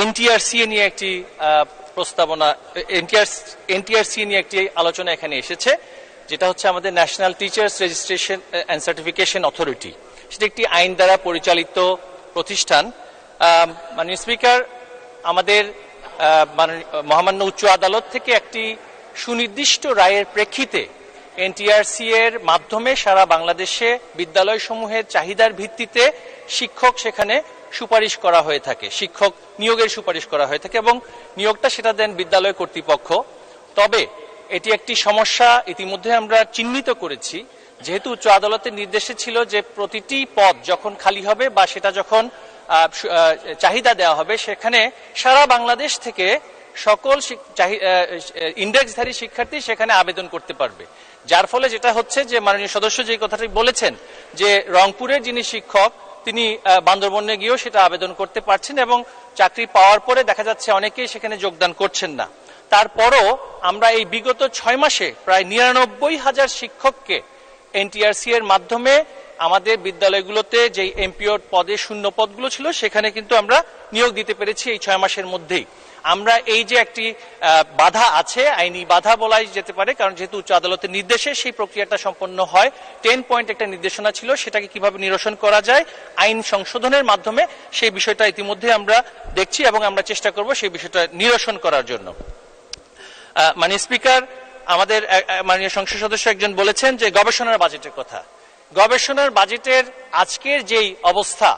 NTRC নিয়ে একটি প্রস্তাবনা, এনটিআরসি নিয়ে একটি আলোচনা এখানে এসেছে, যেটা হচ্ছে আমাদের national teachers registration and certification authority. সেটা একটি আইন দ্বারা পরিচালিত প্রতিষ্ঠান। মাননীয় স্পিকার, আমাদের মহামান্য উচ্চ আদালত থেকে একটি সুনির্দিষ্ট রায়ের প্রেক্ষিতে এনটিআরসি এর মাধ্যমে সারা বাংলাদেশে বিদ্যালয়সমূহের চাহিদার ভিত্তিতে শিক্ষক সেখানে সুপারিশ করা হয়ে থাকে, শিক্ষক নিয়োগের সুপারিশ করা হয়ে থাকে এবং নিয়োগটা সেটা দেন বিদ্যালয় কর্তৃপক্ষ। তবে এটি একটি সমস্যা ইতিমধ্যে আমরা চিহ্নিত করেছি, যেহেতু উচ্চ আদালতের নির্দেশে ছিল যে প্রতিটি পদ যখন খালি হবে বা সেটা যখন চাহিদা দেওয়া হবে, সেখানে সারা বাংলাদেশ থেকে সকল ইন্ডেক্সধারী শিক্ষার্থী সেখানে আবেদন করতে পারবে। যার ফলে যেটা হচ্ছে যে মাননীয় সদস্য যে কথাটি বলেছেন যে রংপুরের যিনি শিক্ষক তিনি বান্দরবনে গিয়েও সেটা আবেদন করতে পারছেন এবং চাকরি পাওয়ার পরে দেখা যাচ্ছে অনেকেই সেখানে যোগদান করছেন না। তারপরও আমরা এই বিগত 6 মাসে প্রায় 99,000 শিক্ষককে এনটিআরসি এর মাধ্যমে আমাদের বিদ্যালয়গুলোতে যে এমপিও পদে শূন্য পদগুলো ছিল সেখানে কিন্তু আমরা নিয়োগ দিতে পেরেছি এই 6 মাসের মধ্যেই। আমরা এই যে একটি বাধা আছে, আইনি বাধা বলাই যেতে পারে, কারণ যেহেতু উচ্চ আদালতের নির্দেশে সেই প্রক্রিয়াটা সম্পন্ন হয়, 10 পয়েন্ট একটা নির্দেশনা ছিল, সেটাকে কিভাবে নিরসন করা যায় আইন সংশোধনের মাধ্যমে সেই বিষয়টা ইতিমধ্যে আমরা দেখছি এবং আমরা চেষ্টা করব সেই বিষয়টা নিরসন করার জন্য। মাননীয় স্পিকার, আমাদের মাননীয় সংসদ সদস্য একজন বলেছেন যে গবেষণার বাজেটের কথা। গবেষণার বাজেটের আজকের যেই অবস্থা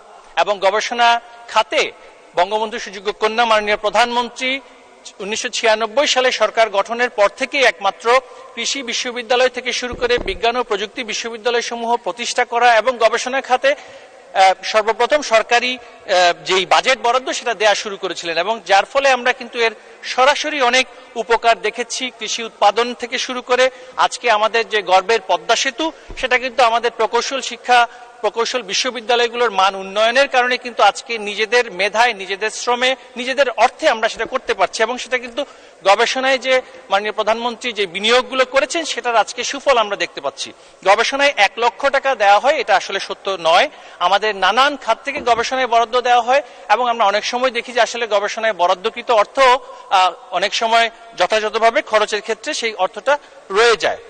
এবং গবেষণা খাতে বঙ্গবন্ধু সুযোগ্য কন্যা মাননীয় প্রধানমন্ত্রী 1996 সালে সরকার গঠনের পর থেকেই একমাত্র কৃষি বিশ্ববিদ্যালয় থেকে শুরু করে বিজ্ঞান ও প্রযুক্তি বিশ্ববিদ্যালয় সমূহ প্রতিষ্ঠা করা এবং গবেষণা খাতে সর্বপ্রথম সরকারি যেই বাজেট বরাদ্দ সেটা দেয়া শুরু করেছিলেন এবং যার ফলে আমরা কিন্তু এর সরাসরি অনেক উপকার দেখেছি। কৃষি উৎপাদন থেকে শুরু করে আজকে আমাদের যে গর্বের পদ্মা সেতু, সেটা কিন্তু আমাদের প্রকৌশল বিশ্ববিদ্যালয়গুলোর মান উন্নয়নের কারণে কিন্তু আজকে নিজেদের মেধায়, নিজেদের শ্রমে, নিজেদের অর্থে আমরা সেটা করতে পারছি এবং সেটা কিন্তু গবেষণায় যে মাননীয় প্রধানমন্ত্রী যে বিনিয়োগগুলো করেছেন সেটার আজকে সুফল আমরা দেখতে পাচ্ছি। গবেষণায় 1 লক্ষ টাকা দেওয়া হয়, এটা আসলে সত্য নয়। আমাদের নানান খাত থেকে গবেষণায় বরাদ্দ দেওয়া হয় এবং আমরা অনেক সময় দেখি যে আসলে গবেষণায় বরাদ্দকৃত অর্থ অনেক সময় যথাযথভাবে খরচের ক্ষেত্রে সেই অর্থটা রয়ে যায়।